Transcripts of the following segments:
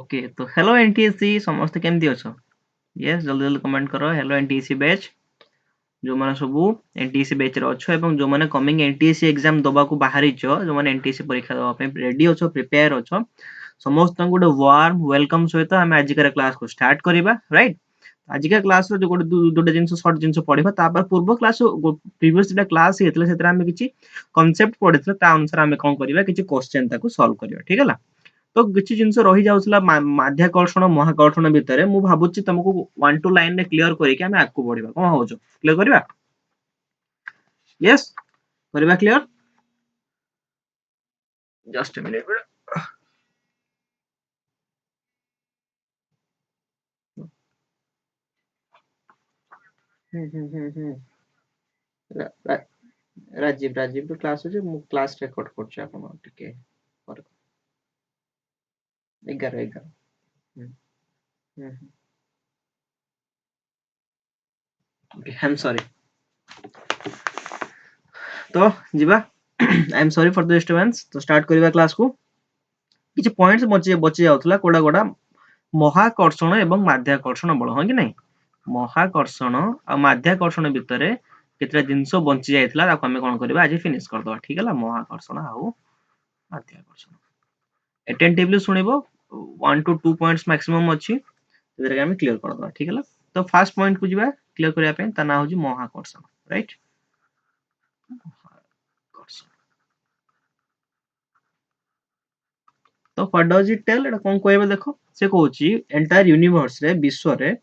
okay तो hello NTSC समस्त केमती अछ यस जल्दी जल्दी कमेंट करो हेलो एनटीएससी बैच जो माने सब एनटीएससी बैच रे अछ एवं जो माने कमिंग एनटीएससी एग्जाम दबा को बाहरी छ जो माने एनटीएससी परीक्षा दबा पे रेडी अछ प्रिपेयर अछ समस्त गुड वार्म वेलकम सहित हम आज का क्लास को स्टार्ट करिबा राइट आज का क्लास रो जो गोटे दुटे जिंस शॉर्ट जिंस पढिबा तापर पूर्व क्लास प्रीवियस जेटा क्लास हेतले सेतरा हम किछि कांसेप्ट पढितले ता अनुसार हम कोन करिबा किछि क्वेश्चन ताको सॉल्व करिबा ठीक है तो किछि जिंस रही जाउसला माध्याकर्षण महाकर्षण भितरे मु भाबुछि तुमको 1 2 लाइन रे क्लियर करी कि हम आगु बढ़िबा कोन होजो क्लियर करिबा यस करिबा clear just a minute Rajiv Rajiv तो क्लास हो मु क्लास रेकॉर्ड करछि आपन टिके पर 11 ओके आई एम सॉरी तो जीवा आई am sorry for the disturbance तो स्टार्ट करिबा क्लास को किछि पॉइंट्स बची बची जाउतला कोडा कोडा महाकर्षण एवं माध्याकर्षण बल हां कि नहीं महाकर्षण आ माध्याकर्षण भितरे केतरा जिंस बंची जायतला ताको हमें कोन करबा आज फिनिश कर दवा ठीक है महाकर्षण आ माध्याकर्षण अटेंटिवली सुनिबो 1 टू 2 पॉइंट्स मैक्सिमम अछि तेरे हम क्लियर कर दवा ठीक है तो फर्स्ट पॉइंट को जीवा क्लियर करिया पे ता ना होजी महाकर्षण राइट महाकर्षण तो व्हाट डज इट टेल एटा कोन कहबे देखो से कहूची एंटायर यूनिवर्स रे विश्व रे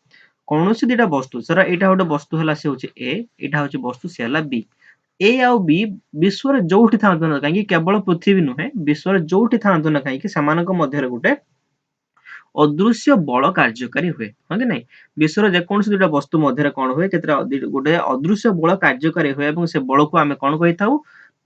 कोनोसी दिटा वस्तु सर एटा गोटे वस्तु हला से होची ए एटा होची वस्तु से हला बी ए आउ बी विश्व रे जोठी थांतो न काहे केवल पृथ्वी नुहे विश्व रे जोठी थांतो न काहे समानक मध्य रे गोटे अदृश्य बल कार्यकारी हुए हां कि नहीं विश्व रे जे कोनसी दिटा वस्तु मध्य रे कोन हुए केतरा गोटे अदृश्य बल कार्यकारी हुए एवं से बल को हमें कोन कहिथाउ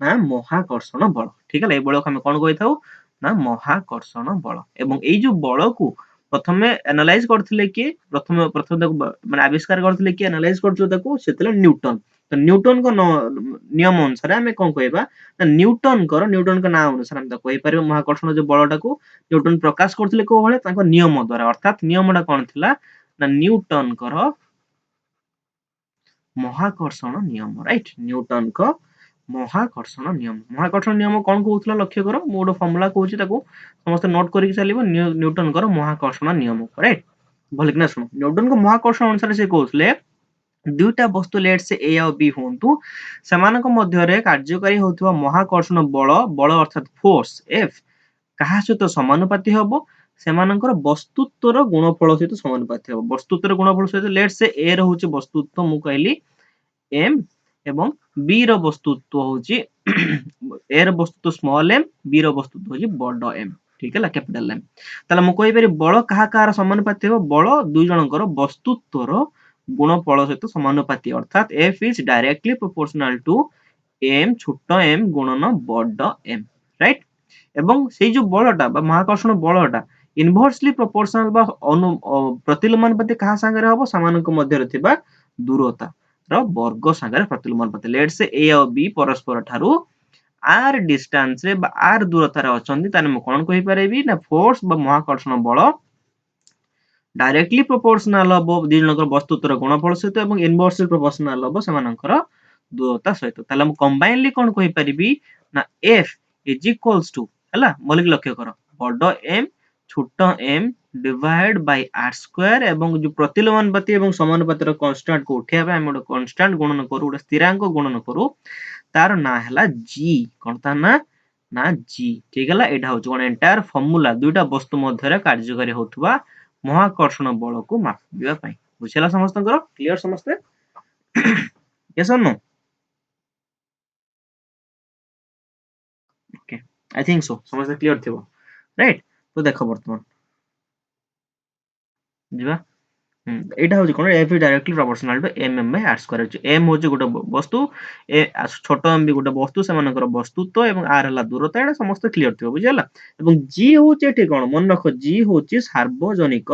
ना महाकर्षण बल ठीक है ए बल को हमें कोन कहिथाउ ना महाकर्षण बल एवं एई जो बल को प्रथमे एनालाइज करथिले कि प्रथम प्रथम माने आविष्कार करथिले कि एनालाइज करथिले ताको सेतले न्यूटन तो न्यूटन को नियम अनुसार हमें कोन कहबा ना न्यूटन का नाम अनुसार हम कहि परिबो महाकर्षण जो बलटा को न्यूटन प्रकाश करथिले को भले ताको नियम द्वारा अर्थात नियमटा कोन थिला ना न्यूटन कर महाकर्षण नियम राइट न्यूटन को महाकर्षण नियम कोन कहउतला लक्ष्य करो मु गोटे फार्मूला कहउची ताको समस्त नोट करिक चलिबो न्यूटन कर महाकर्षण नियम राइट भले कि ना सुनो न्यूटन को महाकर्षण अनुसार से कहउतले दुईटा वस्तु लेट से ए और बी होंतु सेमानक मध्य रे कार्यकारी होतबा महाकर्षण बल बल अर्थात फोर्स एफ कहा सहित समानुपाती हबो सेमानकर वस्तुत्वर गुणफल सहित समानुपाती हबो वस्तुत्वर गुणफल सहित लेट से ए र होची वस्तुत्व मु कहली एम एवं बी र वस्तुत्व होची ए र वस्तुत्व स्मॉल एम बी र वस्तुत्व होची बड़ एम ठीक है कैपिटल एम ताला मु कहि पारि बल कहा कहार समानुपाती हबो बल दुई जनकर वस्तुत्वर गुणफल सहित समानुपाती अर्थात F is directly proportional to M छोट एम गुणन बड़ एम राइट एवं सेई जो बलटा बा महाकर्षण बलटा इनवर्सली प्रोपोर्शनल बा प्रतिलोमानुपाती कहा संगे हबो समानक मध्य रे थिबा दूरता र वर्ग संगे प्रतिलोमानुपाती लेट से ए और बी परस्पर ठारू आर डिस्टेंस रे बा आर दूरता रे अछंती ताने म कोन कहि पारेबी ना फोर्स बा महाकर्षण बल डायरेक्टली प्रोपोर्शनल हबो दी जनकर वस्तुत्वर गुणफल सहित एवं इनवर्सली प्रोपोर्शनल हबो सेमानकर दूरता सहित ताले हम कंबाइनली कोन कहि परिबी ना एफ इज इक्वल्स टू हला मलिक लक्ष्य करो बड़ एम छोट M divide by R square एवं जो प्रतिलोमानुपाती एवं समानुपाती कांस्टेंट को उठिया हम गोटे कांस्टेंट गुणन करू गोटे स्थिरांक गुणन करू तार ना हला जी कोन ता ना जी ठीक हला एटा होच कोन एंटायर फार्मूला दुईटा वस्तु मध्य रे कार्यकारी होतबा महाकर्षण बल को मापिबा पई बुझला समस्त क्लियर समस्त यस और no okay I think so समस्त क्लियर थिबो राइट तो देखो वर्तमान जीवा एटा होची कोन F directly proportional to M M by R square होची एम होची गोटे वस्तु ए छोट एम भी गोटे वस्तु सेमानकर वस्तुत्व एवं आर हला दूरता एटा समस्त क्लियर थिबो बुझला एवं जी होची एठी कोन मन रखो जी होची सार्वजनिक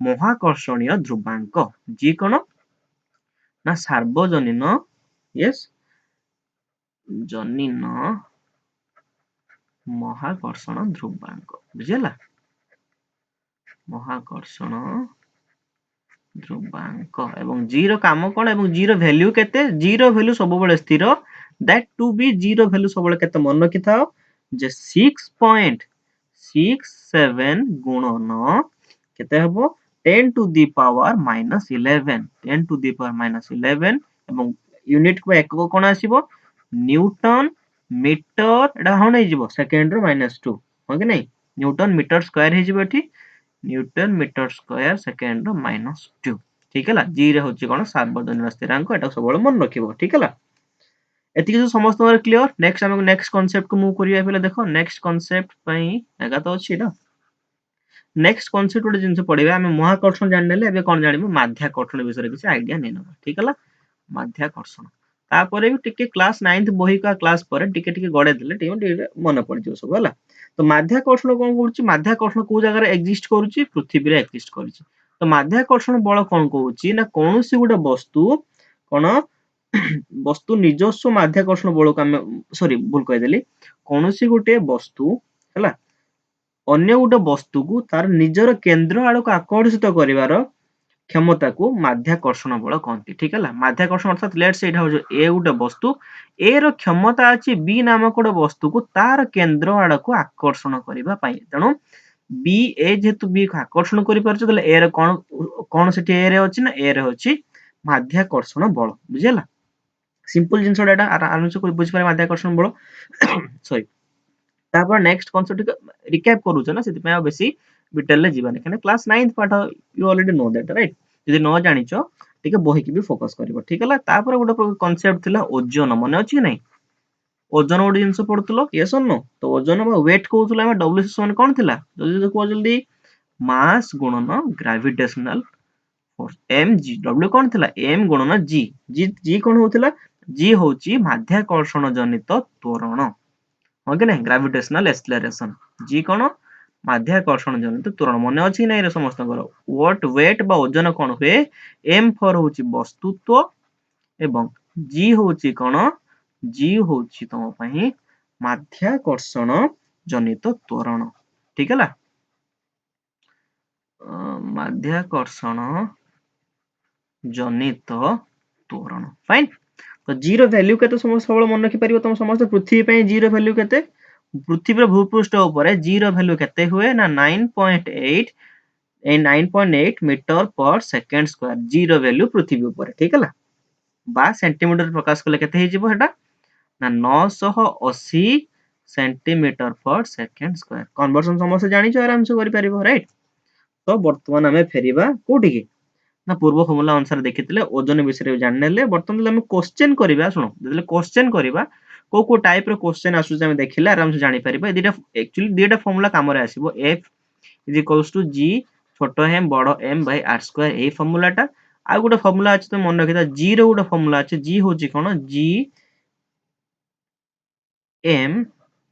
महाकर्षणीय ध्रुवांक जी कोन ना सार्वजनीन यस जनीन महाकर्षण ध्रुवांक बुझला महाकर्षण ध्रुवांक एवं जी रो काम कोन एवं जी रो वैल्यू केते जी रो वैल्यू सब बेले स्थिर दैट टू बी जी रो वैल्यू सब बेले केते मन रखि थाओ जे 6.67 गुणन केते हबो 10 to the power -11 10 to the power -11 एवं यूनिट को एकक कोन आसीबो न्यूटन मीटर एटा हन हे जिवो सेकंड रो -2 हो कि नै न्यूटन मीटर स्क्वायर हे जिवो एठी न्यूटन मीटर स्क्वायर सेकंड रो -2 ठीक है जी रे होची कोन सार्वजनीन स्थिरांक एटा सब बेले मन रखिबो ठीक है एतिके जो समस्त क्लियर नेक्स्ट हम नेक्स्ट कांसेप्ट को मूव करिया पहले देखो नेक्स्ट कांसेप्ट पई एगा तो अछि एटा नेक्स्ट कांसेप्ट गोटे जिंस पढिबा हम महाकर्षण जान नेले एबे कोन जानिबो माध्याकर्षण विषय किछि आईडिया नै नबा ठीक है माध्याकर्षण तापरे भी टिके क्लास 9th बही का क्लास पर टिके टिके गडे देले टिके मन पड़ जिवो सब हला तो माध्याकर्षण कोन करूची माध्याकर्षण को जगह रे एक्जिस्ट करूची पृथ्वी रे एक्जिस्ट करूची तो माध्याकर्षण बल कोन कहूची ना कोनोसी गुटे वस्तु कोन वस्तु निजस्व माध्याकर्षण बल को हम सॉरी भूल कहि देली कोनोसी गुटे वस्तु हला अन्य गुटे वस्तु को तार निजर केंद्र आड़ को आकर्षित करिवार क्षमता को माध्याकर्षण बल कहती ठीक है माध्याकर्षण अर्थात लेट्स से एटा हो ए गुटे वस्तु ए रो क्षमता अछि बी नामक गुटे वस्तु को तार केंद्र आड़ को आकर्षण करिबा पई तेनु बी ए जेतु बी को आकर्षण करि परछ तले ए रो कोन कोन सेठी ए रे अछि ना ए रे अछि माध्याकर्षण बल बुझियला सिंपल जिंस डाटा आराम से कोई बुझ पारे माध्याकर्षण बल सॉरी तापर नेक्स्ट कांसेप्ट रिकैप करूछ ना सेति पे बेसी डिटेल ले जीवानी कने क्लास 9th पाठ you already know that right यदि न जानिचो ठीक बही की भी फोकस करिवो ठीक है तापर गोटे कांसेप्ट थिला ओजन मने अछि नै ओजन गोटे जिंस पढुतलो यस और नो तो ओजन बा वेट कहउतला हम डब्ल्यूसी मान कोन थिला जल्दी देखो जल्दी मास गुणन ग्रेविटेशनल फोर्स mg w कोन थिला m गुणन g g कोन होतिला g होची माध्याकर्षण जनित त्वरण हो कि नहीं ग्रेविटेशनल एक्सेलरेशन जी कोन माध्याकर्षण जनित त्वरण मने अछि नै रे समस्त व्हाट वेट बा ओजन कोन हुए m फॉर होची वस्तुत्व एवं g होची कोन g होची तम पई माध्याकर्षण जनित त्वरण ठीक है माध्याकर्षण जनित त्वरण फाइन तो जी रो वैल्यू केते समस्त सबल मन रखि परिबो तुम समस्त पृथ्वी पे जी रो वैल्यू केते पृथ्वी रो भूपृष्ठ ऊपर जी रो वैल्यू केते हुए ना 9.8 9.8 मीटर पर सेकंड स्क्वायर जी रो वैल्यू पृथ्वी ऊपर ठीक है बा सेंटीमीटर प्रकाश कले केते हे जिवो हेटा ना 980 सेंटीमीटर पर सेकंड स्क्वायर कन्वर्जन समस्त जानि छ आराम से करि परिबो राइट तो वर्तमान हमें फेरिबा कोठी की ना पूर्व फॉर्मूला अनुसार देखिथिले ओजन विषय जान नेले वर्तमान हम क्वेश्चन करबा सुनो जदि क्वेश्चन करबा को टाइप रो क्वेश्चन आसु हम देखिले आराम से जानि परिबा दिटा एक्चुअली दिटा फॉर्मूला काम रे आसीबो f g छोटो m बड़ो m by r square a formula टा आ गुटे फॉर्मूला अछि तो मन रखिता g रो गुटे फॉर्मूला अछि g होची कोन g m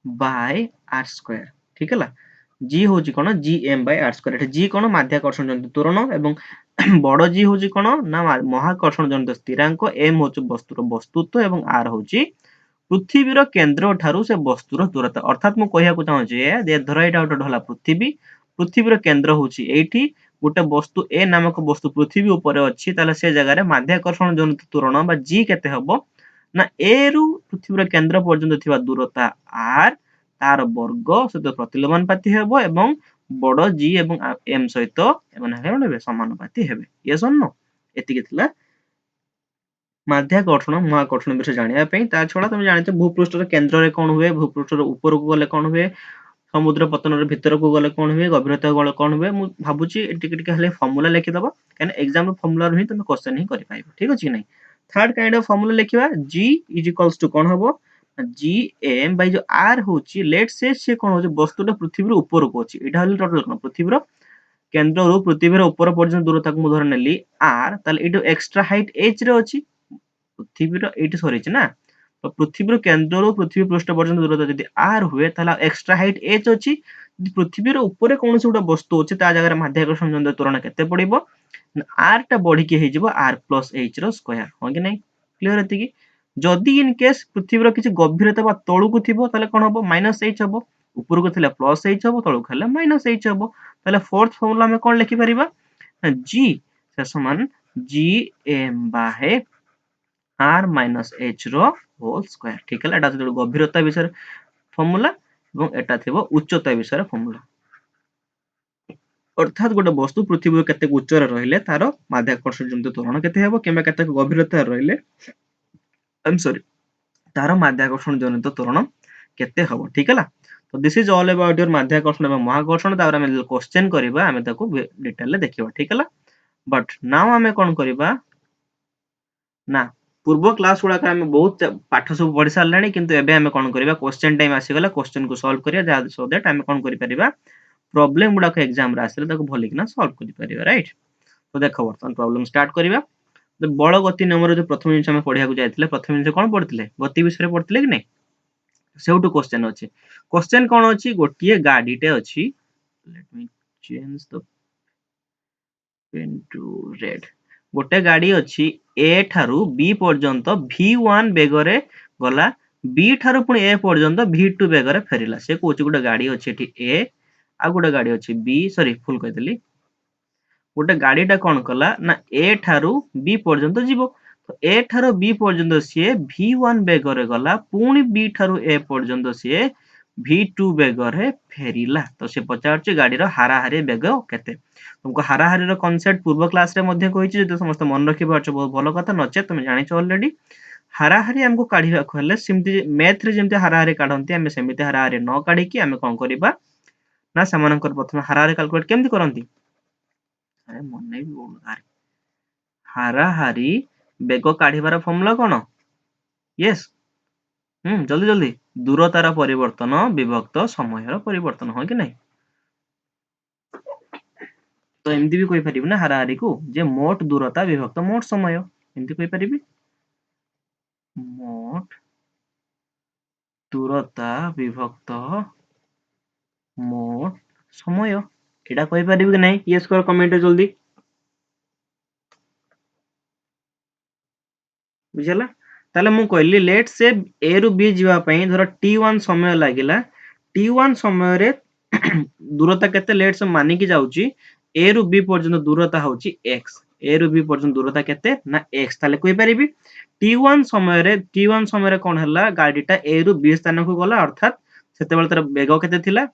by r square ठीक है g होची कोन g m by r square एटा g कोन माध्याकर्षण जनित त्वरण एवं बड़ जी होची कोन ना महाकर्षण जनित स्थिरांक m होची वस्तुर वस्तुत्व एवं r होची पृथ्वीर केंद्र ठारू से वस्तुर दूरता अर्थात मु कहिया को चाहू जे दे धर एटा उठ ढला पृथ्वी पृथ्वीर केंद्र होची एठी गोटे वस्तु ए नामक वस्तु पृथ्वी ऊपर अछि ताले से जगह रे माध्याकर्षण जनित त्वरण बा g केते हबो ना ए रु पृथ्वीर केंद्र पर्यंत थिबा दूरता r तार वर्ग सहित प्रतिलोमानुपाती हेबो एवं बड़ जी एवं m सहित एमन हेबे समानुपाती हेबे यस और नो एतिके थिला माध्याकर्षण महाकर्षण विषय जानिया पई ता छडा तुम जानिछ भूपृष्ठर केंद्र रे कोन हुए भूपृष्ठर ऊपर को गले कोन हुए समुद्र पतन रे भीतर को गले कोन हुए गभीरता गले कोन हुए मु भाबुची टिके टिके हले फार्मूला लिखि दबो कने एग्जाम रो फार्मूला रही तुम क्वेश्चन ही करि पाइबो ठीक अछि नै थर्ड काइंड ऑफ फार्मूला लिखिबा g इज इक्वल्स टू कोन हबो जी एम बाय जो आर होची लेट से कोन होची वस्तुटा पृथ्वी रो ऊपर को अछि एटा हल टोटल कोन पृथ्वी रो केंद्र रो पृथ्वी रो ऊपर पर्यंत दूरता को मु धर नेली आर ताले एटो एक्स्ट्रा हाइट h रे अछि पृथ्वी रो एटी सरीच ना तो पृथ्वी रो केंद्र रो पृथ्वी पृष्ठ पर्यंत दूरता यदि r हुए ताला एक्स्ट्रा हाइट h अछि यदि पृथ्वी रो ऊपर कोन से उडा वस्तु अछि ता जगह रे माध्याकर्षण जनित त्वरण केते पडिबो r टा बढ़ी के हे जिवो r प्लस h रो स्क्वायर हो कि नै क्लियर हेति कि जदि इन केस पृथ्वी रो किछि गभीरता बा तळु को थिबो ताले कोन हबो -h हबो ऊपर को थिले +h हबो तळु खले -h हबो ताले फोर्थ फार्मूला में कोन लिखि परिबा g से समान gm by r minus h रो होल स्क्वायर ठीक है एटा तो गभीरता विषय फार्मूला এবং এটা থিব উচ্চতা বিষୟରେ ফার্মুলা अर्थात गोटे वस्तु पृथ्वी केते उच्चर रहिले तार माध्याकर्षण जनित त्वरण केते हेबो किंबा केते गभीरता रहिले आई एम सॉरी तार माध्याकर्षण जनित त्वरण केते हबो ठीक है तो this is all about your माध्याकर्षण एवं महाकर्षण तापर हम क्वेश्चन करबा हम ताको डिटेल ले देखिबा ठीक है बट नाउ हम कोन करबा ना पूर्व क्लास गुडा हम बहुत पाठ सब पढ़ी सारलानी किंतु एबे हम कोन करबा क्वेश्चन टाइम आसी गला क्वेश्चन को सॉल्व करिया सो दैट हम कोन करि परिबा प्रॉब्लम गुडा को एग्जाम रे आसले ताको भली किना सॉल्व करि परिबा राइट तो देखो बर्तमान प्रॉब्लम स्टार्ट करिबा तो बड़ गति नंबर जो प्रथम जिंस हम पढिया को जायतिले प्रथम जिंस कोन पढितिले गति विषय पढितिले कि नै सेउटू क्वेश्चन अछि क्वेश्चन कोन अछि गोटिए गाडीटे अछि let me change the pen to red गोटे गाडी अछि ए ठारू बी पर्यंत v1 बेगरे गला बी ठारू पुनी ए पर्यंत v2 बेगरे फेरिला से कोछि गोटे गाडी अछि एठी ए आ गोटे गाडी अछि बी सॉरी फुल कहतली गोटे गाडीटा कोन कला ना ए ठारू बी पर्यंत जीवो तो ए ठारू बी पर्यंत सिए v1 बेगरे गला पुनी बी ठारू ए पर्यंत सिए v2 बेगरे फेरिला तो से पचारछि गाडी रो हाराहारी बेग केते तुमको हाराहारी रो कांसेप्ट पूर्व क्लास रे मध्ये कहिछि जे समस्त मन रखि पाछो बहुत भलो कथा नचे तुम जानिछ ऑलरेडी हाराहारी हमको काढिबा कहले सिमती मैथ रे जेमती हाराहारी काढंती हम सेमिति हाराहारी न काढी कि हम कोन करिबा ना समानकर प्रथम हाराहारी कैलकुलेट केमती करंती अरे मन नै बोल हाराहारी बेग काढिबार फॉर्मूला कोन यस जल्दी जल्दी दूरतार परिवर्तन विभक्त समयर परिवर्तन हो कि नहीं तो एमती भी कोई परिबे ना हाराहारी को जे मोट दूरता विभक्त मोट समय एमती कोई परिबे मोट दूरता विभक्त मोट समय एटा कोई परिबे कि नहीं यस कर कमेंट जल्दी बुझला ताले मु कहली लेट से ए रु बी जीवा पई धर t1 समय लागिला t1 समय रे दूरता केते लेट से मानि कि जाउची ए रु बी पर्यंत दूरता होची x ए रु बी पर्यंत दूरता केते ना x ताले कोइ परिबी t1 समय रे कोन हला गाडीटा ए रु बी स्थान को गला अर्थात सेते बेले तर वेग केते थिला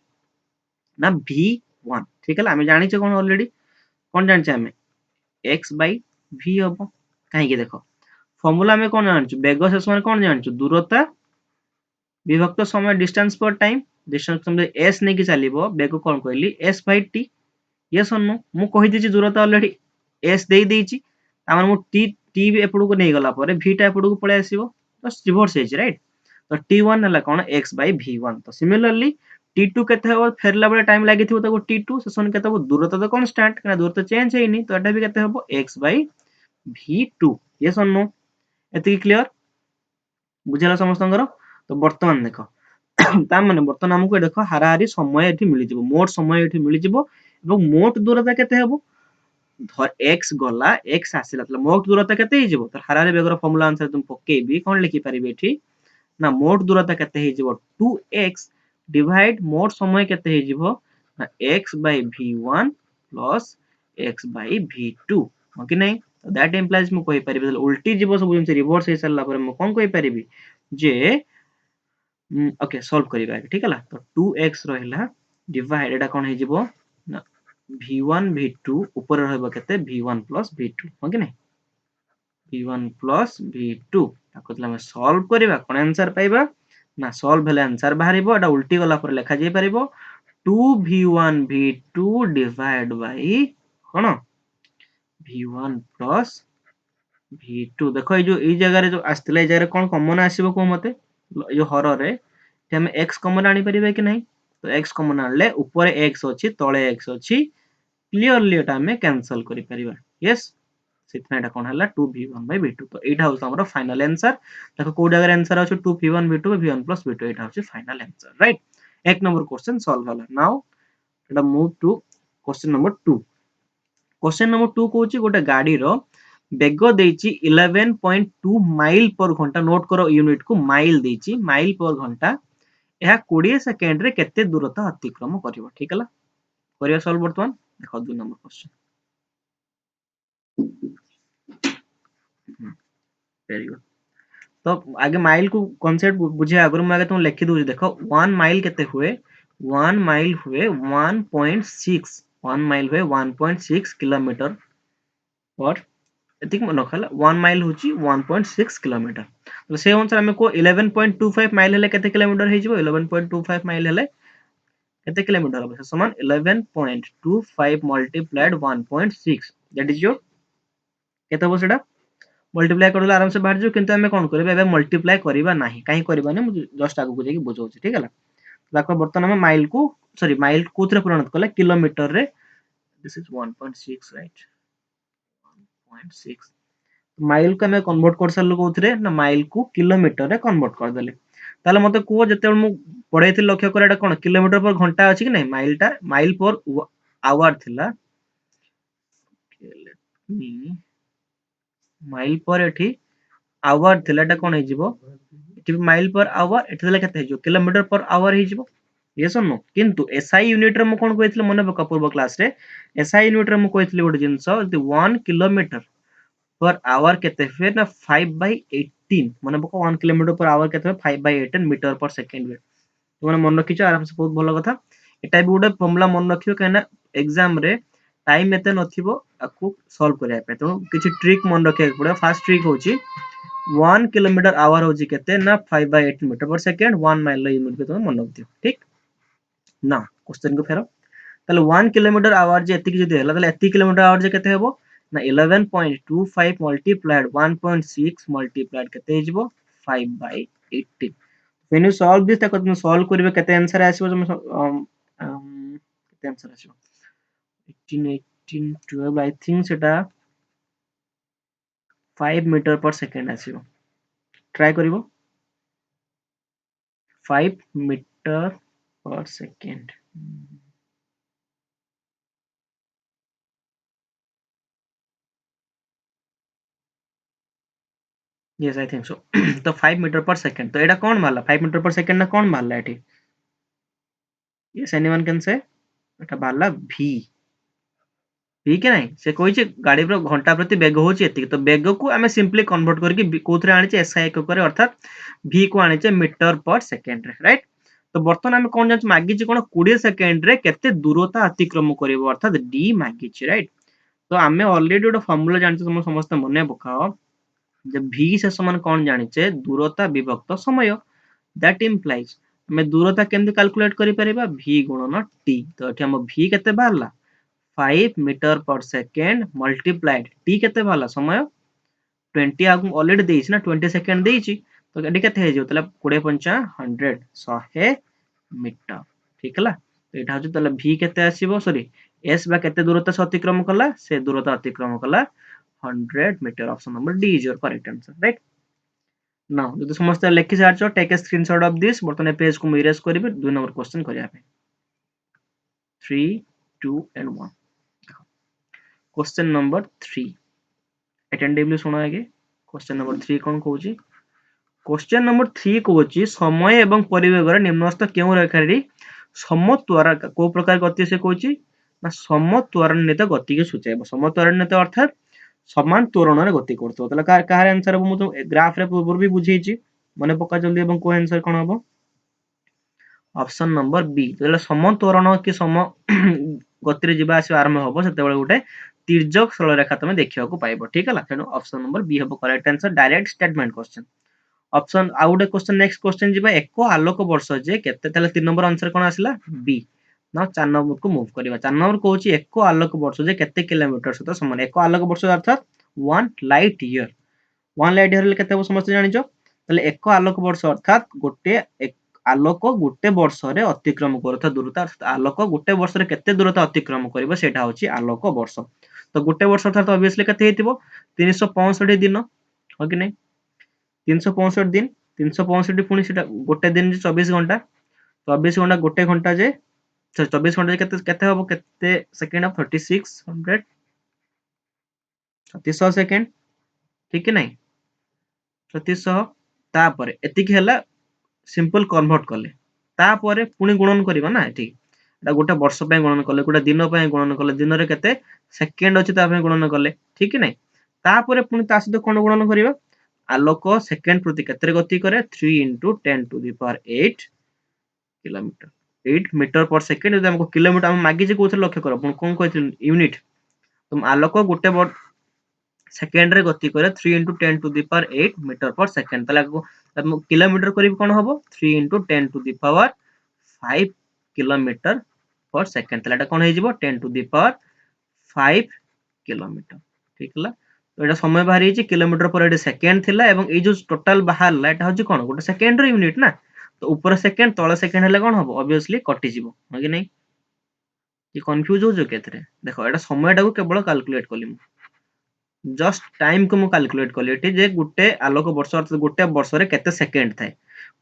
ना v1 ठीक है हम जानि छ कोन ऑलरेडी कोन जानि छ हम x v हबो काहे कि देखो फॉर्मूला में कोन जानि छ वेग से समय कोन जानि छ दूरता विभक्त समय डिस्टेंस पर टाइम डिस्टेंस समय s नै कि चलिबो वेग कोन कहली s t यस और नो मु कहि दिछि दूरता ऑलरेडी s देई देछि तामन मु t एपडू को नै गला परे v टा एपडू को पळे आसीबो बस रिवर्स हेछि राइट तो t1 हला कोन x v1 तो सिमिलरली t2 केते हो फेरला बेले टाइम लागि थिबो ताको t2 सेसन केते हो दूरता तो कांस्टेंट कना दूरता चेंज हेइनी तो एटा भी केते हो x v2 यस और नो एति क्लियर बुझला समस्तंगर तो वर्तमान देखो ता माने वर्तमान हमको देखो हाराहारी समय एठी मिलि जिवो मोट समय एठी मिलि जिवो एवं मोट दूरता केते हेबो धर x गला x आसिला तले मोट दूरता केते हि जिवो तो हाराहारी बेगर फार्मूला अनुसार तुम पकेबी कोन लिखि परिबे एठी ना मोट दूरता केते हि जिवो 2x डिवाइड मोट समय केते हि जिवो ना x v1 plus x v2 हो कि नहीं तो दैट इंप्लाइज मु कहि परिबे उल्टी जिवो सब जिंस रिवर्स हे सरला पर मु कोन कहि परिबी जे ओके सॉल्व करिबा ठीक है तो 2x रहला डिवाइड एटा कोन हे जिवो ना v1 v2 ऊपर रहबो केते v1 प्लस v2 हो कि नहीं v1 प्लस v2 ताको हम सॉल्व करिबा कोन आंसर पाइबा ना सॉल्व भेले आंसर बाहरिबो एटा उल्टी गला पर लेखा जाई परिबो 2v1 v2 divide by cone v1 plus v2 देखो ए जगह रे जो आस्तिले ए जगह रे कोन कॉमन आसीबो को मते जो हर रे ते हम x कॉमन आनी परिबे कि नहीं तो x कॉमन आनले ऊपर x अछि तळे x अछि क्लियरली एटा हमें कैंसिल करि परिबा यस सितना एटा कोन हला 2v1 v2 तो एटा होस हमर फाइनल आंसर देखो को जगह आंसर अछि 2v1 v2 v1 v2 एटा होस फाइनल आंसर राइट एक नंबर क्वेश्चन सॉल्व होला नाउ एटा move to question number 2 question number 2 कोछि गोटे गाडी रो बेग देछि 11.2 माइल पर घंटा नोट करो यूनिट को माइल देछि माइल पर घंटा यह 20 सेकंड रे केते दूरता अतिक्रम करिवो ठीक हला करिया सॉल्व वर्तमान देखो 2 नंबर क्वेश्चन वेरी गुड तो आगे माइल को कॉन्सेप्ट बुझे आगर मैं आगे तुम लिखि दूँ देखो 1 माइल केते हुए 1 माइल हुए 1.6 1 माइल हुए 1.6 किलोमीटर और एतिक मन रखला 1 माइल होची 1.6 किलोमीटर तो से अनुसार हमें को 11.25 माइल हेले केते किलोमीटर हे जिवो 11.25 माइल हेले केते किलोमीटर हो समान 11.25 मल्टीप्लाइड 1.6 दैट इज योर केते हो सेटा मल्टीप्लाई करले आराम से बाहर जो किंतु हमें कोन करबे एबे मल्टीप्लाई करबा नाही काई करबा ने मु जस्ट आगु को जेकी बुझौछि ठीक है लाको बर्तन हम माइल को सॉरी माइल कोथरे परिणत कले किलोमीटर रे दिस इज 1.6 राइट 1.6 माइल को हमें कन्वर्ट कर सरलो कोथरे ना माइल को किलोमीटर रे कन्वर्ट कर देले ताले मते को जते मु पढैथि लक्ष्य करे एटा कोन किलोमीटर पर घंटा अछि कि नै माइलटा माइल पर आवर थिला लेट मी माइल पर एठी आवर थिला एटा कोन हे जिवो एठी माइल पर आवर एठी देला केते हे जिवो किलोमीटर पर आवर हे जिवो यस और नो किंतु एसआई यूनिट रे मु कोन कहितले मने पका पूर्व क्लास रे एसआई यूनिट रे मु कहितले गोटे जिंसो 1 किलोमीटर पर आवर केते हुए ना 5/18 माने बको 1 किलोमीटर पर आवर केते 5/18 मीटर पर सेकंड वे तो माने मन रखियो आराम से बहुत भलो कथा एटा भी गोटे फॉर्मूला मन रखियो कहना एग्जाम रे टाइम एते नथिबो आकु सॉल्व करिया पे तो किछि ट्रिक मन रखिया पड़े फर्स्ट ट्रिक होची 1 किलोमीटर आवर होची केते ना 5/18 मीटर पर सेकंड 1 माइल यूनिट के तुम मन रख दियो ठीक ना क्वेश्चन को फेरो ताले 1 किलोमीटर आवर जे एतिक जदि हला ताले एतिक किलोमीटर आवर जे केते हेबो ना 11.25 मल्टीप्लाइड 1.6 मल्टीप्लाइड केते हिजबो 5/18 व्हेन यू सॉल्व दिस तक तुम सॉल्व करिवे केते आंसर आसीबो केते आंसर आसीबो 18 18 12 आई थिंक सेटा 5 मीटर पर सेकंड आसीबो ट्राई करिवो 5 मीटर पर सेकंड यस आई थिंक सो तो 5 मीटर पर सेकंड तो एटा कोन मारला 5 मीटर पर सेकंड ना कोन मारला एठी यस एनीवन कैन से एटा मारला v ठीक है नहीं से कहि गाड़ी पर घंटा प्रति वेग होची एतिक तो वेग को हमें सिंपली कन्वर्ट करके कोथरे आनी एसआई एकक करे अर्थात v को आनी मीटर पर सेकंड रे राइट तो बर्तमान हमें कोन जांच मागी छी कोन 20 सेकंड रे केते दूरता अतिक्रम करबो अर्थात d मागी छी राइट तो हमें ऑलरेडी ओटा फार्मूला जानछ तुम समस्त मने पकाओ जब v से समान कोन जानिचे दूरता विभक्त समय दैट इंप्लाइज हमें दूरता केमते कैलकुलेट करि परिबा v गुणन t तो एठी हम v केते बारला 5 मीटर पर सेकंड मल्टीप्लाइड t केते वाला समय 20 आगु ऑलरेडी देइछ ना 20 सेकंड देइछि तो एडी केते हे जो तले 20 पंचा 100 100 मीटर ठीक हला तो एटा हो तले v केते आसीबो सॉरी s बा केते दूरता से अतिक्रम कला से दूरता अतिक्रम कला 100 metre option number D is your correct answer right now जदि समस्त लेखि सारछो take a screenshot of this बर्तन पेज को इरेज करिवे 2 नंबर क्वेश्चन करिया पे 3 2 एंड 1 क्वेश्चन नंबर 3 अटेंटिवली सुनो आगे क्वेश्चन नंबर 3 कोन कहूची क्वेश्चन नंबर 3 कहूची समय एवं परिवेगर निम्नस्थ केउ रेखारी समत्वरा को प्रकार गति से कहूची ना समत्वरान्वित गति के सूचाइबो समत्वरान्वित अर्थात समान त्वरण रे गति करतो तले कार आंसर मु तो ग्राफ रे पूर्व भी बुझेची मने पक्का जल्दी एवं को आंसर कोन हबो ऑप्शन नंबर बी तले समत्वरण के सम गति रे जिबा आसी आरंभ हबो सेते बेले गुटे तिर्यक सरल रेखा तमे देखिबा को पाइबो ठीक हला तेनो ऑप्शन नंबर बी हबो correct answer direct statement question option out question next question जिबा एको आलोक वर्ष जे केते तले 3 नंबर आंसर कोन आसिला बी ना 4 नंबर को मूव करबा 4 नंबर कहूची एको आलोक वर्ष जे केते किलोमीटर सहित समान एको आलोक वर्ष अर्थात 1 लाइट ईयर 1 लाइट ईयर केते हो समस्त जानिजो तले एको आलोक वर्ष अर्थात गोटे आलोक गोटे वर्ष रे अतिक्रम करथा दूरता आलोक गोटे वर्ष रे केते दूरता अतिक्रम करबो सेटा होची आलोक वर्ष तो गोटे वर्ष अर्थात ऑब्वियसली केते हेतिबो 365 दिन हो कि नै 365 दिन 365 पुनी सेटा गोटे दिन 24 घंटा 24 घंटा गोटे घंटा जे 24 घंटा केते केते होबो केते सेकंड ऑफ 3600 3600 सेकंड ठीक कि नै 3600 तापरे एतिकी हला सिंपल कन्वर्ट करले तापरे पुनी गुणन करबा ना एठी एटा गोटे वर्ष पे गणन कले गोटे दिन पे गणन कले दिन रे केते सेकेंड अछि ता पे गणन कले ठीक है नै तापर पुनी ता सहित कोन गणन करिवा आलोक सेकेंड प्रति केते गति करे 3 * 10 to the power 8 kilometre 8 metre per second जदि हमको किलोमीटर हम मागी जे कोथि लक्ष्य करो पुनी कोन कहथिन यूनिट तुम आलोक गोटे सेकेंड रे गति करे 3 * 10 to the power 8 metre per second तले किलोमीटर करीब कोन हबो 3 * 10 टू द पावर 5 किलोमीटर पर सेकेंड तले एटा कोन हे जिवो 10 टू द पावर 5 किलोमीटर ठीक हला तो एटा समय बाहरी छि किलोमीटर पर एटा सेकेंड थिला एवं ए जो टोटल बाहरला एटा होछि कोन गोटे सेकेंड रे यूनिट ना तो ऊपर सेकेंड तळे सेकेंड हेले कोन हबो ऑब्वियसली कटि जिवो हो कि नै कि कंफ्यूज हो जो केतरे देखो एटा समयटा को केवल कैलकुलेट कली जस्ट टाइम को मु कैलकुलेट कली एठी जे गुटे आलोक वर्ष अर्थ गुटे वर्ष रे केते सेकेंड थाए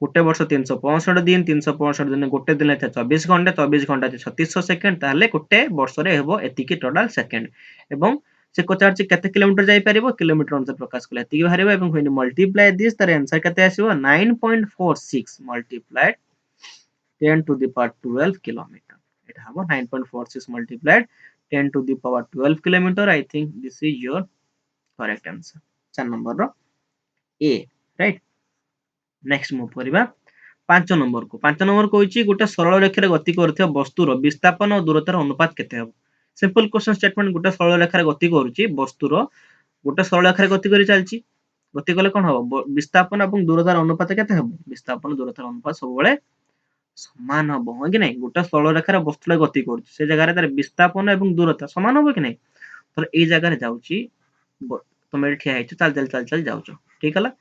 गुटे वर्ष 365 दिन 365 दिन गुटे दिन थे 24 घंटा 24 घंटा 3600 सेकेंड ताले गुटे वर्ष रे हेबो एतिकी टोटल सेकेंड एवं से पचारछि केते किलोमीटर जाई परिबो किलोमीटर अनुसार प्रकाश कले एतिकी बाहरिबो एवं व्हेन मल्टीप्लाई दिस तार आंसर केते आसीबो 9.46 multiplied 10 to the power 12 kilometer it have 9.46 multiplied 10 to the power 12 kilometer I think this is your correct answer 4 number ro a right next move करिबा 5 number को 5 number कहूची गोटे सरल रेखा रे गति करथिया वस्तुर विस्थापन और दूरतार अनुपात केते हो सिंपल क्वेश्चन स्टेटमेंट गोटे सरल रेखा रे गति करूची वस्तुर गोटे सरल रेखा रे गति करि चलची गति कले कोन हो विस्थापन और दूरतार अनुपात केते हो विस्थापन दूरतार अनुपात सब बेले समान हबो हो कि नै गोटे सरल रेखा रे वस्तु गति करूची से जगह रे तार विस्थापन और दूरता समान हबो कि नै तो ए जगह रे जाउची तुम ठिया है चल चल जाऊच ठीक है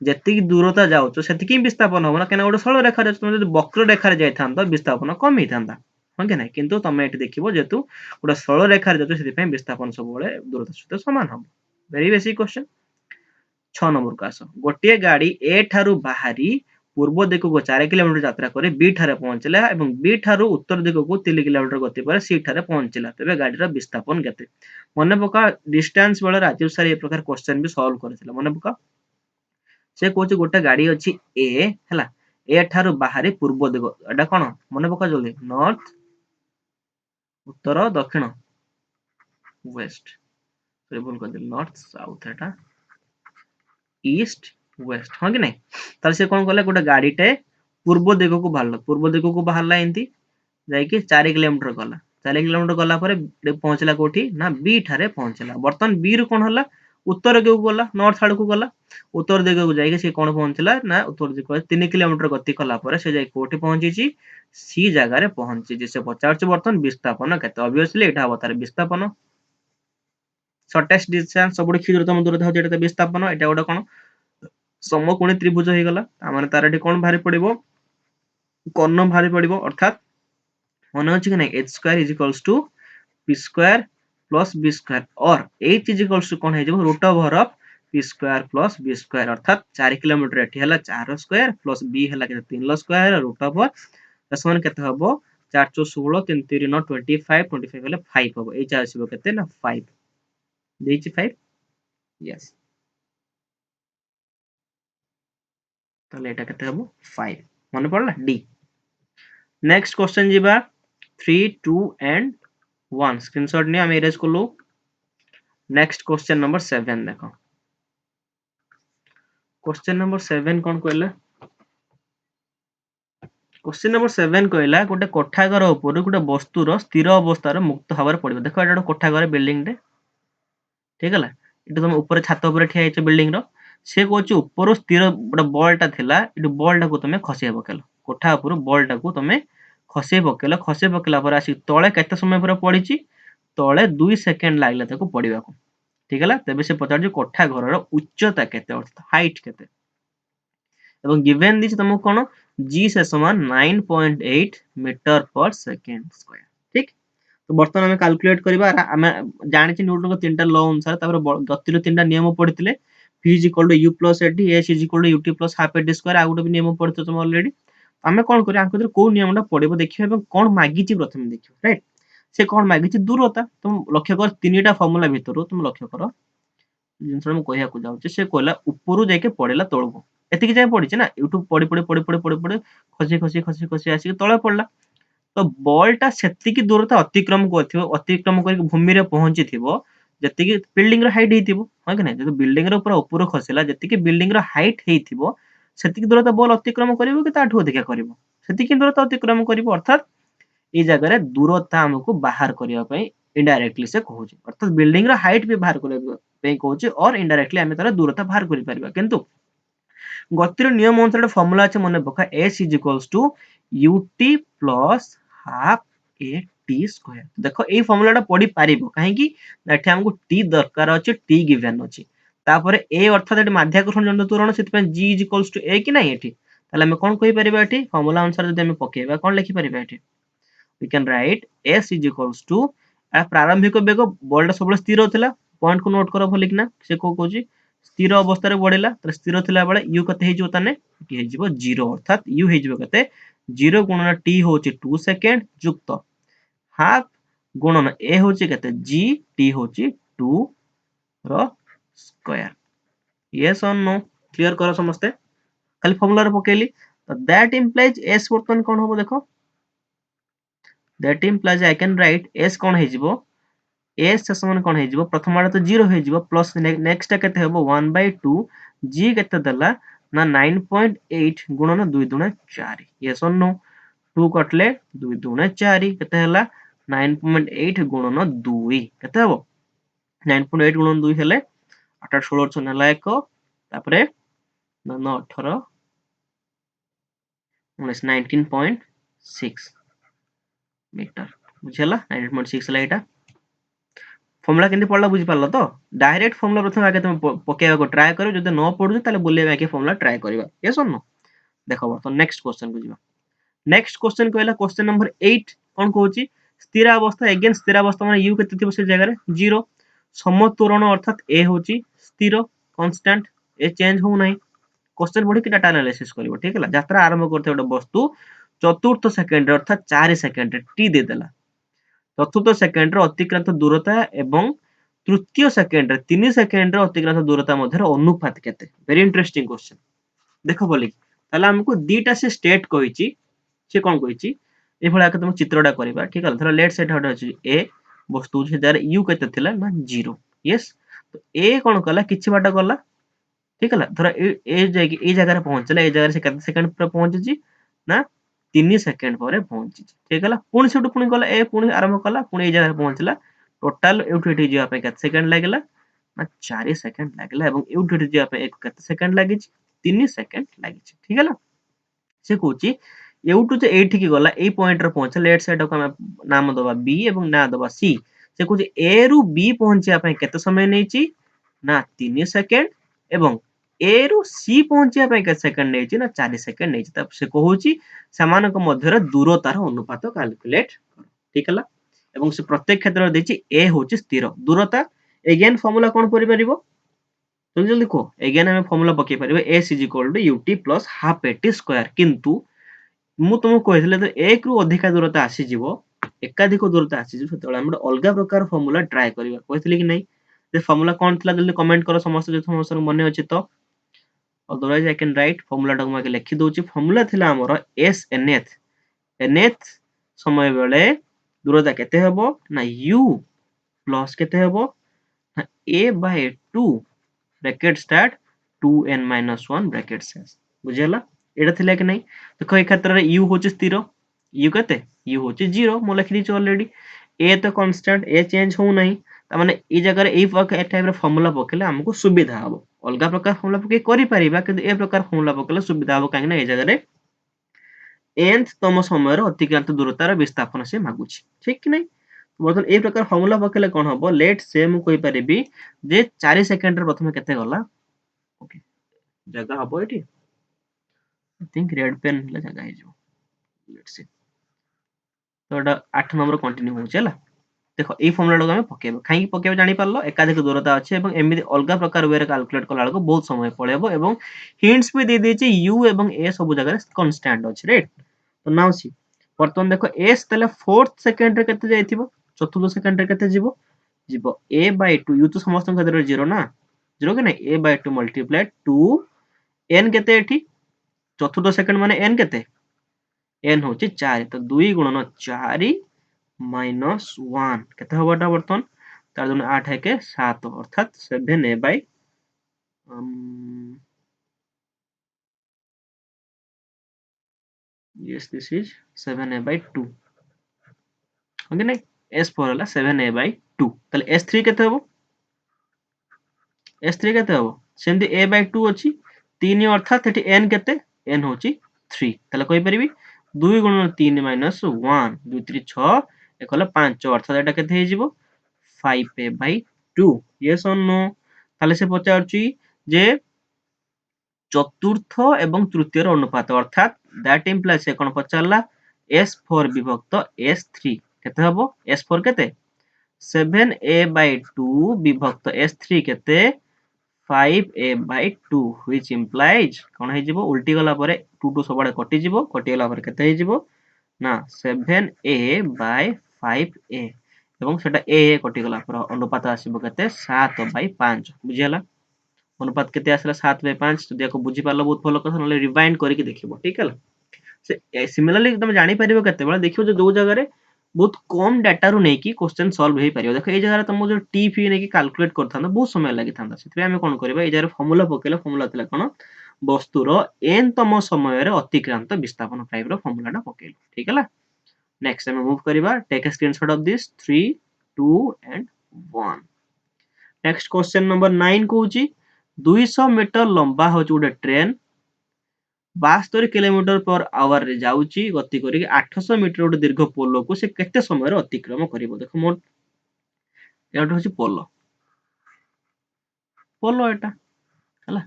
जेति दूरता जाऊच से विस्थापन हम ना क्या गोटे सरल रेखा तुम जो वक्र रेखा जाई था विस्थापन कम ही था हाँ कि ना किंतु तुम ये देखो जेतु गोटे सरल रेखा जाऊँ से विस्थापन सब दूरता सहित सामान हम वेरी बेसिक क्वेश्चन 6 नंबर को आस गोटे गाड़ी ए ठारू बाहरी पूर्व दिग को 4 किलोमीटर यात्रा करे बी ठारे पहुंचला एवं बी ठारू उत्तर दिग को 3 किलोमीटर गति पर सी ठारे पहुंचला तबे गाड़ी विस्थापन केते मन पका डिस्टेंस बेले राजीव सर ये प्रकार क्वेश्चन भी सॉल्व करथिला मन पका से कहूची गोटे गाड़ी अछि ए हला ए ठारू बाहरी पूर्व दिग एटा कोन मन पका जल्दी नॉर्थ उत्तर दक्षिण वेस्ट भूल कर दिल नॉर्थ साउथ एटा ईस्ट वेस्ट हाँ कि नहीं ताले से कोन करले गोटे गाड़ीटे पूर्व दिग को बाहरला एंती जाई कि 4 किलोमीटर गला 4 किलोमीटर गला परे पहुंचला कोठी ना बी ठारे पहुंचला बर्तन बी रू कोन हला उत्तर दिग को गला नॉर्थ साइड को गला उत्तर दिग को जाई कि से कोन पहुंचला ना उत्तर दिग को 3 किलोमीटर गति कला परे से जाई कोठी पहुंची ची सी जगह रे पहुंची जे से पचारछ बर्तन विस्थापन केते ऑब्वियसली एटा हबो तार विस्थापन शॉर्टेस्ट डिस्टेंस सबुठ क्षुद्रतम दूरता हो जेटा विस्थापन एटा गोटे कोन समकोणी त्रिभुज हो गला माने तार एठी कोन भारी पड़िबो कर्ण भारी पड़िबो अर्थात मन अछि कि नै h² = p² + b² और h = कोन हे जेबो √(ऑफ p² + b² अर्थात 4 किलोमीटर एठी हला 4² + b हला के 3² √(ऑफ समान केते हबो 4 * 16 3 3 9 25 25 हले 5 हबो एच आसीबो केते ना 5 देछि 5 यस ताले एटा केते हबो 5 मन पड़ला डी नेक्स्ट क्वेश्चन जीबा 3 2 एंड 1 स्क्रीनशॉट ने हम इरेज करलो नेक्स्ट क्वेश्चन नंबर 7 देखो क्वेश्चन नंबर 7 कोन कहले क्वेश्चन नंबर 7 कहला गोटे कोठाघर ऊपर गोटे वस्तुर स्थिर अवस्था रे मुक्त हबार पड़िबो देखो एटा कोठाघर बिल्डिंग रे ठीक है एटा तुम ऊपर छात ऊपर ठिया हिच बिल्डिंग रो से कहूची ऊपर स्थिर गोटे बॉलटा थिला एटु बॉलटा को तुमे खसे पकेलो कोठा ऊपर बॉलटा को तुमे खसे पकेला पर आसी तळे केते समय पर पड़ीची तळे 2 सेकंड लागला ताको पड़ीबा को ठीक है तबे से पचार जो कोठा घरर उच्चता केते अर्थात हाइट केते एवं गिवन दिस तुमको कोन g से समान 9.8 मीटर पर सेकंड स्क्वायर ठीक तो बर्तमान हम कैलकुलेट करबा हम जानि छी न्यूटन को तीनटा लॉ अनुसार तापर गतिर तीनटा नियम पढ़िथिले v = u + at s = ut + half at square आ गुटे भी नियम पढ़ितो तुम ऑलरेडी हमें कोन करिया आंको को नियमटा पड़िबो देखिबा एवं कोन मागी छी प्रथम देखिबो राइट से कोन मागी छी दूरता तुम लक्ष्य कर तीनटा फार्मूला भीतर तुम लक्ष्य कर जिनस हम कहिया को जाउछ से कहला ऊपरू जाके पड़ेला तळको एतिकी जाय पड़ी छी ना यूट्यूब पड़ी खसी आसी तळे पड़ला तो बॉलटा सेतिकी दूरता अतिक्रम करथिबो अतिक्रम करके भूमि रे पहुंचिथिबो जेतिकी बिल्डिंग रो हाइट हेतिबो हा कि नै जदि बिल्डिंग रो पूरा ऊपर खसिला जेतिकी बिल्डिंग रो हाइट हेतिबो सेतिकी दूरता बॉल अतिक्रम करिवो कि ताठू अधिका करिवो सेतिकी दूरता अतिक्रम करिवो अर्थात ए जगह रे दूरता हमकु बाहर करिया पई इनडायरेक्टली से कहूची अर्थात बिल्डिंग रो हाइट भी बाहर करिया पई कहूची और इनडायरेक्टली हम तार दूरता बाहर करि परिबा किंतु गतिर नियम अनुसार फॉर्मूला আছে মনে পকা s ut plus half a t square देखो এই ফর্মুলাটা পড়ি পারিবো কাহে কি এঠে हमको t দরকার আছে t गिवन আছে তারপরে a অর্থাৎ এটি মাধ্যাকর্ষণ জনিত ত্বরণ সেতপে g a কি নাই এটি তাহলে আমি কোন কই পারিবা এটি ফর্মুলা অনুসার যদি আমি পকেଇବା কোন লিখি পারিবা এটি we can write s प्रारंभिक बेग बॉलटा सब स्थिर थिला पॉइंट को नोट करो भलिकना से को कहूची स्थिर अवस्था रे बढ़िला त स्थिर थिला बेले u कते हे जिवो तने टी हे जिवो 0 अर्थात u हे जिवो कते 0 गुणन t होची 2 सेकंड युक्त हाफ गुणन a होची कते g t होची 2 रो स्क्वायर यस और नो क्लियर करो समस्ते खाली फार्मूला रे पकेली तो दैट इंप्लाइज s वर्तमान कोन होबो देखो that implies I can write s कोन हे जिवो s से समान कोन हे जिवो प्रथम आडा तो 0 हे जिवो प्लस नेक्स्ट केते हेबो 1/2 g केते दला ना 9.8 गुणन 2 दुणे 4 यस और नो 2 कटले 2 दुणे 4 केते हला 9.8 गुणन 2 केते हेबो 9.8 गुणन 2 हेले 8 16 नेला 1 तापरे 9 18 19.6 मीटर बुझला 19.6 हला एटा फॉर्मूला केंति पड़ला बुझी पारलो तो डायरेक्ट फॉर्मूला प्रथम आगे तुम पकेवा को ट्राई करो जदि न पडु ताले बोलेबा के फॉर्मूला ट्राई करबा यस और नो देखो तो नेक्स्ट क्वेश्चन को जीवा नेक्स्ट क्वेश्चन कहला क्वेश्चन नंबर 8 कोन कहूची स्थिर अवस्था अगेन स्थिर अवस्था माने u केते थिबो से जगह रे 0 समत्वरण अर्थात a होची स्थिर कांस्टेंट ए चेंज हो नाही क्वेश्चन पढी कि डाटा एनालिसिस करबो ठीक है यात्रा आरंभ करते गोटे वस्तु चतुर्थ सेकंड अर्थात 4 सेकंड टी दे देला चतुर्थ सेकंड रे अतिक्रांत दूरता एवं तृतीय सेकंड रे 3 सेकंड रे अतिक्रांत दूरता मध्य अनुपात केते वेरी इंटरेस्टिंग क्वेश्चन देखो बोली ताला हमको दीटा से स्टेट कहिची से कोन कहिची ए भला के तुम चित्रटा करबा ठीक है धर लेट साइड हट अछि ए वस्तु जे दार u केते थिला ना 0 यस तो ए कोन कला किछि बाटा गला ठीक है धर ए जगह रे पहुंचला ए जगह से कते सेकंड पर पहुंची ना 3 सेकंड पर पहुंची ठीक है पुणी सेटु पुणी गला ए पुणी आरंभ कला पुणी ए जगह पहुंचला टोटल एउठी जिया पे कते सेकंड लागला ना 4 सेकंड लागला एवं एउठी जिया पे एक कते सेकंड लागि 3 सेकंड लागि ठीक है से कहूची एउटू जे एठी की गला ए पॉइंट रे पहुंचे लेट साइड को हम नाम दबा बी एवं ना दबा सी से कहूची ए रु बी पहुंचिया पे केते समय नेची ना 3 सेकंड एवं ए रु सी पहुंचिया पे केते सेकंड नेची ना 4 सेकंड नेची तब से कहूची समान को मध्य रे दूरतार अनुपात कैलकुलेट करो ठीक है एवं से प्रत्येक क्षेत्र देची ए होची स्थिर दूरता अगेन फार्मूला कोन करि परिबो जल्दी जल्दी को अगेन हम फार्मूला पके परिबे s ut plus half at square किंतु मु तुमको कहितले तो एक रु अधिक दूरता आसी जीवो एकाधिक दूरता आसी जीवो सेतले हम अलगा प्रकार फार्मूला ट्राई करबा कहितले कि नै जे फार्मूला कोन थिला जल्दी कमेंट करो समस्त जे समस्त मने अछि तो otherwise I can write formula टाको माके लिखि दोची फार्मूला थिला हमर s nth समय बेले दूरता केते हेबो ना u प्लस केते हेबो ना a by 2 bracket start 2n minus 1 bracket शेष बुझेला एटा थिला कि नै देखो ए क्षेत्र रे u होची स्थिर u कते u होची 0 मो लिखि दिछ ऑलरेडी a तो कांस्टेंट a चेंज हो नै त माने ई जगह रे ए टाइप रे फार्मूला पकेले हमको सुविधा हबो अलगा प्रकार फार्मूला पके करि परिबा किंतु ए प्रकार फार्मूला पकेले सुविधा हबो काहे ना ए जगह रे nth तम समय रे अतिक्रांत दूरतार विस्थापन से मागुची ठीक कि नै बर्तन ए प्रकार फार्मूला पकेले कोन हबो लेट से मु कहि परिबी जे 4 सेकंड रे प्रथमे केते गला ओके जगह हबो एठी आई थिंक रेड पेन ले जगह हे जो लेट्स सी तो एटा 8 नंबर कंटिन्यू होछ हला देखो ए फार्मूला को हम पकेबो खाई पकेबो जानि पारलो एकाधिक दूरता अछि एवं एमिति अलगा प्रकार वे रे कैलकुलेट कला को बहुत समय पळेबो एवं हिंट्स भी दे देछि u एवं a सब जगह रे कांस्टेंट अछि राइट तो नाउ सी वर्तमान देखो s तले 4th सेकंड रे केते जाइथिबो चतुर्थ सेकंड रे केते जीवो जीवो a by 2 u तो समस्त क्षेत्र रे 0 ना 0 के नै a by 2 मल्टीप्लाई 2 n केते एठी चतुर्थ सेकंड माने n केते n होची 4 तो 2 गुणन 4 माइनस 1 केते होबाटा बर्तन तार जने 8 के 7 अर्थात 7a by yes this is 7a by 2 okay नहीं s4 हला 7a by 2 ताले s3 केते होबो s3 केते होबो सेमती a by 2 अछि 3 अर्थात एठी n केते n होची 3 ताले कहि परिबी 2 गुणन 3 माइनस 1 2 3 6 एक हला 5 अर्थात एटा केते हे जिवो 5a by 2 yes or no ताले से पचारची जे चतुर्थ एवं तृतीय अनुपात अर्थात दैट इम्प्लाइज से कोन पचारला s4 विभक्त s3 केते हबो s4 केते 7a by 2 विभक्त s3 केते 5a by 2 which implies कोन हे जिवो उल्टी गला परे 2 2 सबडे कटि जिवो कटि गला परे केते हे जिवो ना 7a by 5a एवं सेटा a कटि गला पर अनुपात आसीबो केते 7 by 5 बुझियला अनुपात केते आसला 7 by 5 जदि को बुझी पारलो बहुत भलो कथा नले रिवाइंड करके देखिबो ठीक है से सिमिलरली तुम जानि परिबो केते बेला देखियो जे दो जगह रे बहुत कम डाटा रु नै कि क्वेश्चन सॉल्व हे परिबो देखो ए जगह तुम जो टी फी नै कि कैलकुलेट करथान बहुत समय लागि थांदा सेतबे हम कोन करबा ए जगह फार्मूला पकेला फार्मूला तला कोन वस्तुर n तम समय रे अतिक्रांत विस्थापन टाइप रो फार्मूला टा पकेलो ठीक है नेक्स्ट हम मूव करबा take a screenshot of this 3 2 and 1 next question number 9 कहूची 200 मीटर लंबा हो गोटे ट्रेन 72 किलोमीटर पर आवर रे जाउची गति करी 800 मीटर गोटे दीर्घ पोलो को से केते समय रे अतिक्रम करिवो देखो मोर एटा होची पोलो पोलो एटा हला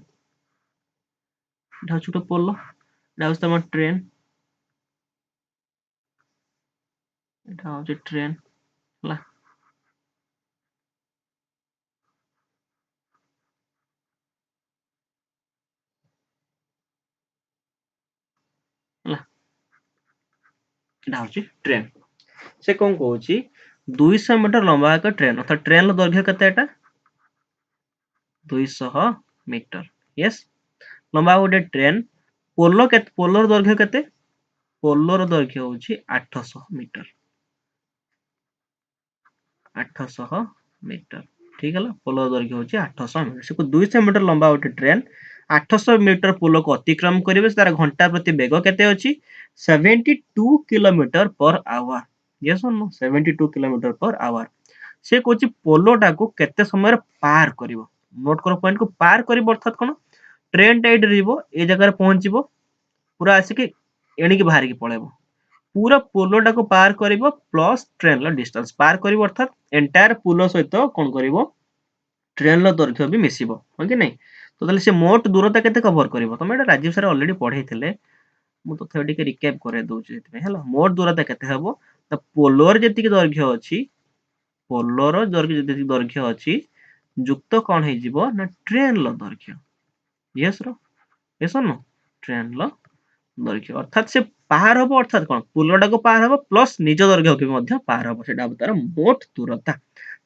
एटा होची गोटे पोलो एटा होची तम ट्रेन एटा होची ट्रेन हला हला एटा होची ट्रेन से कोन कहूची 200 मीटर लंबा एक ट्रेन अर्थात ट्रेन रो दैर्घ्य केते एटा 200 मीटर यस लंबा गोटे ट्रेन पोलो के पोलो रो दैर्घ्य केते पोलो रो दैर्घ्य होची 800 मीटर 800 मीटर ठीक है पोलो दैर्घ्य होची 800 मीटर से 200 मीटर लंबा गोटे ट्रेन 800 मीटर पोलो को अतिक्रम करिवे तार घंटा प्रति वेग केते अछि 72 kilometre per hour yes no 72 kilometre per hour से कोची पोलोटा को केते समय रे पार करिवो नोट करो पॉइंट को पार करिवो अर्थात कोन ट्रेन टाइड रिवो ए जगह रे पहुंचीबो पूरा आसी के एणी के बाहर के पळेबो पूरा पोलोटा को पार करिवो प्लस ट्रेन ला डिस्टेंस पार करिवो अर्थात एंटायर पोलो सहित कोन करिवो ट्रेन ला दैर्घ्य भी मिसिबो हो कि नै तो ताले से मोट दूरता केते कवर करिवो तमे एटा राजीव सर ऑलरेडी पढैथिले मु तो थेडी के रिकैप करे दोछि एतमे हला मोट दूरता केते हबो त पोलोर जेति के दैर्घ्य अछि पोलोर दैर्घ्य जेति दैर्घ्य अछि जुक्त कोन हे जिवो ना ट्रेन ला दैर्घ्य यस रो यस नो ट्रेन ला दैर्घ्य अर्थात से पार हबो अर्थात कोन पोलोटा को पार हबो प्लस निज दैर्घ्य के मध्य पार हबो सेटा तार मोट दूरता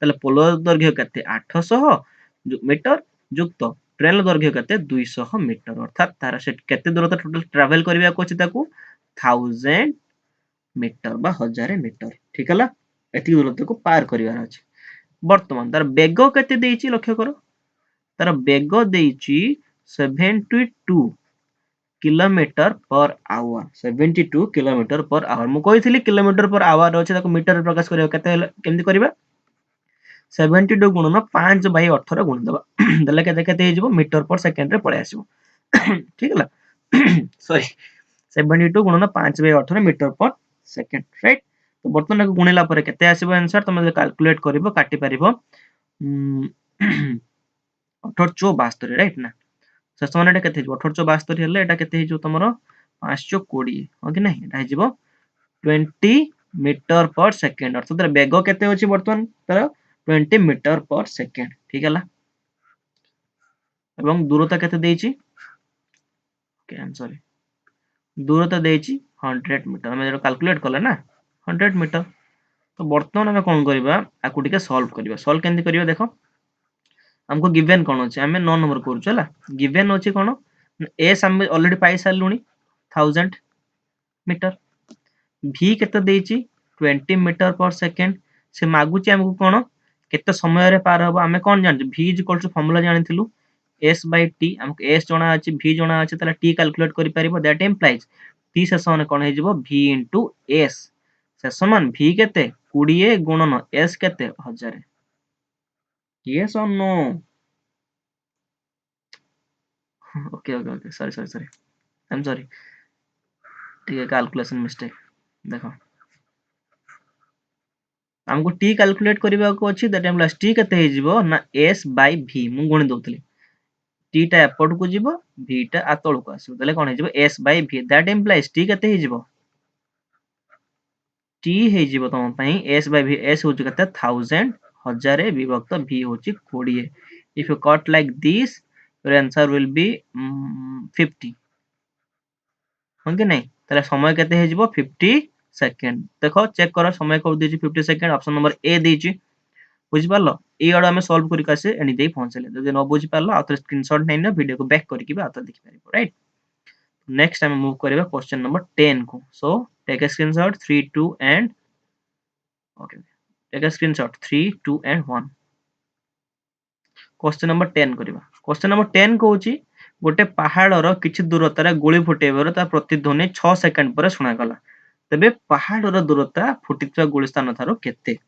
ताले पोलो दैर्घ्य केते 800 मीटर युक्त ट्रेन दैर्घ्य केते 200 मीटर अर्थात तार से केते दूरता टोटल ट्रैवल करबा को अछि ताकू 1000 मीटर बा 1000 मीटर ठीक हला एति दूरता को पार करिवार अछि वर्तमान तार वेग केते देइछि लक्ष्य करो तार वेग देइछि 72 kilometre per our 72 kilometre per our मु कहिथिली किलोमीटर पर आवर अछि ताको मीटर रे प्रकाश करियो केते केमति करिबा 72 गुणन 5 बाय 18 गुण दबा दले केते केते हे जिवो मीटर पर सेकंड रे पळे आसीबो ठीक हला सॉरी 72 गुणन 5 बाय 18 मीटर पर सेकंड राइट तो बर्तन को गुणिला पर केते आसीबो आंसर तमे कैलकुलेट करिवो काटि परिवो 18 72 राइट ना शेष मान एटा केते 1872 हेले एटा केते हिजो तमरो 520 हो कि नहीं एटा हिजो 20 मीटर पर सेकंड अर्थात वेग केते होची वर्तमान तर 20 मीटर पर सेकंड ठीक हला एवं दूरता केते देइची ओके आई एम सॉरी दूरता देइची 100 मीटर हम जेरो कैलकुलेट करले ना 100 मीटर तो वर्तमान हम कोन करबा आकु टिके सॉल्व केंति करियो देखो हमको गिवन कोन अछि हमें 9 नंबर करछु हला गिवन अछि कोन एस हम ऑलरेडी पाई सारलुनी 1000 मीटर v केते देइची 20 मीटर पर सेकंड से मागुची हमको कोन केते समय रे पार हबो हमें कोन जान v इक्वल टू फार्मूला जानिथिलु s by t हमको s जणा अछि v जणा अछि तला t कैलकुलेट करि परिबो दैट इंप्लाइज t से समान कोन हे जिवो v into s से समान v केते 20 गुणन s केते 1000 yes or no okay sorry I'm sorry ठीक है कैलकुलेशन मिस्टेक देखो हमको t कैलकुलेट करबा को अछि दैट टाइम t केते हे जिवो ना s by v मु गुणी दोतली t टा एपट को जिवो v टा आतळ को आसीबो तले कोन हे जिवो s by v that implies t केते हे जिवो t हे जिवो तम पई s by v s होची केते 1000 1000 विभक्त v होची 20 if you cut like this your answer will be 50 हो कि नहीं तले समय केते हे जिवो 50 सेकंड देखो चेक करो समय को दीची 50 सेकंड ऑप्शन नंबर ए दीची बुझि पारलो ए आडो हमें सॉल्व करि कासे एनी देई पहुंचले जदि न बुझि पारलो आतर स्क्रीनशॉट नै न वीडियो को बैक करिकि बा आतर देखि पारिबो राइट नेक्स्ट हम मूव करिबा क्वेश्चन नंबर 10 को so take a screenshot 3 2 and okay take a screenshot 3 2 and 1 question number 10 करिबा क्वेश्चन नंबर 10 कहूची गोटे पहाड़र किछि दूरतार गोली फुटेबर ता प्रतिध्वनि 6 सेकंड पर सुना गला तबे पहाड़र दूरता फुटितवा गोली स्थान थारो केते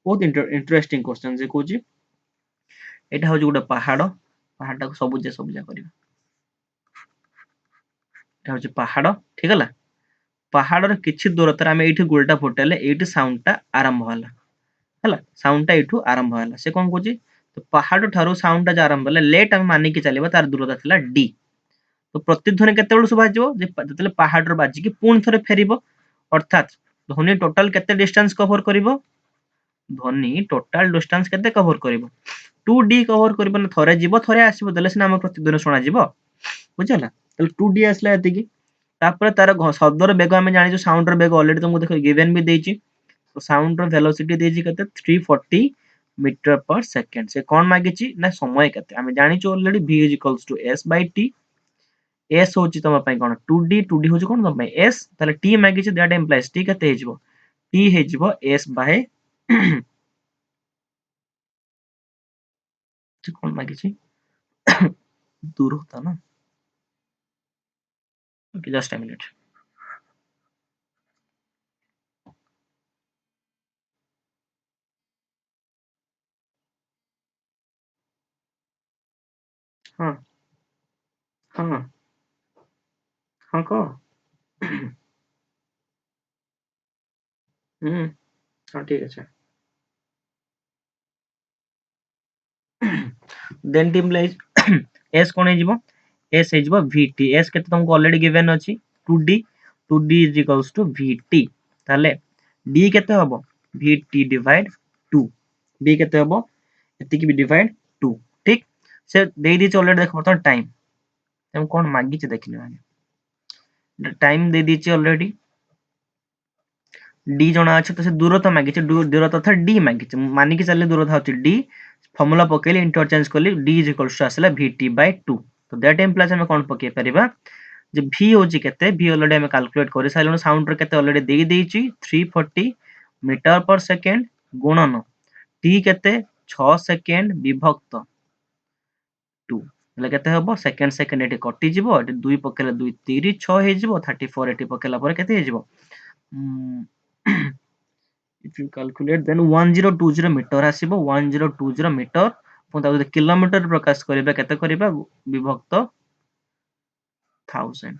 बहुत इंटरेस्टिंग क्वेश्चन जे कहूची एटा हो गोटे पहाड़ पहाड़ को सबुजा सबुजा करिबा एटा हो पहाड़ ठीक हला पहाड़र किछि दूरतार हम एठी गोलटा फुटेले एठी साउंड टा आरंभ होला हला साउंड टा एठू आरंभ होला से कोन कहूची तो पहाड़ ठारो साउंड टा आरंभ होला लेट हम मानि के चलेबा तार दूरता थिला d तो प्रतिध्वनि केते बेलु सुबा जिवो जे जतले पहाड़ रो बाजी कि पूर्ण थरे फेरिबो अर्थात ध्वनि टोटल केते डिस्टेंस कवर करिवो ध्वनि टोटल डिस्टेंस केते कवर करिवो 2d कवर करिवो न थरे जिवो थरे आसीबो देले सिना हम प्रतिध्वनि सुना जिवो बुझला तले 2d आसला एतिकी तापर तार शब्दर बेग हम जानि जो साउंड रो बेग ऑलरेडी तुमको देखो गिवन भी देछि तो साउंड रो वेलोसिटी देछि केते 340 मीटर पर सेकंड से कोन मागिछि ना समय केते हम जानि छु already v s by t s होची तम पई कोन 2d होची कोन तम पई s ताले t मागिछि दैट इंप्लाइज t केते हे जिवो t हे जिवो s by कोन मागिछि दूर होता ना ओके जस्ट अ मिनट हां हां हां को हां ठीक আছে देन टीम लाइज s कोन हे जिवो s हे जिवो vt s केते तुमको ऑलरेडी गिवन अछि 2d 2d vt ताले d केते हबो vt डिवाइड 2 b केते हबो एतिकी भी डिवाइड 2 ठीक से दे दी ऑलरेडी देखो तो टाइम हम कोन मागी छ देखिने आगे टाइम दे दी ऑलरेडी d जणा अछि तो से दूरता मागी छ दूरता था d मागी छ मानी कि चले दूरता होछि d फार्मूला पकेले इंटरचेंज करली d आसला vt by 2 तो दैट इंप्लाइज हम कोन पके परिबा जे v होछि केते v ऑलरेडी हम कैलकुलेट करि साइलो साउंड रे केते ऑलरेडी देई देछि 340 मीटर पर सेकंड गुणन t केते 6 सेकंड विभक्त 2 ले केते हबो सेकंड सेकंड एटी कटि जिवो एटी 2 पकेले 2 3 6 हे जिवो 34 एटी पकेला पर केते हे जिवो if you calculate then 1020 metre आसीबो 1020 मीटर पुन ताको किलोमीटर प्रकाश करिबा केते करिबा विभक्त 1000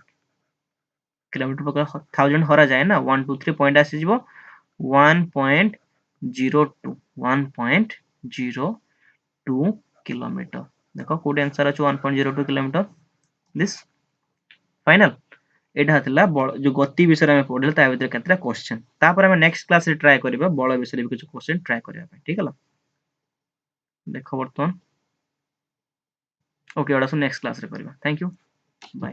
किलोमीटर प्रकाश 1000 हरा जाए ना 1 2 3 पॉइंट आसी जिवो 1.02 1.02 किलोमीटर देखो कोड आंसर अछि 1.02 किलोमीटर दिस फाइनल एटा हतला जो गति विषय में पढले ता भीतर केतरा क्वेश्चन तापर हम नेक्स्ट क्लास रे ट्राई करबा बळ विषय भी कुछ क्वेश्चन ट्राई करबा ठीक है देखो बर्तन ओके ओडा नेक्स्ट क्लास रे करबा थैंक यू बाय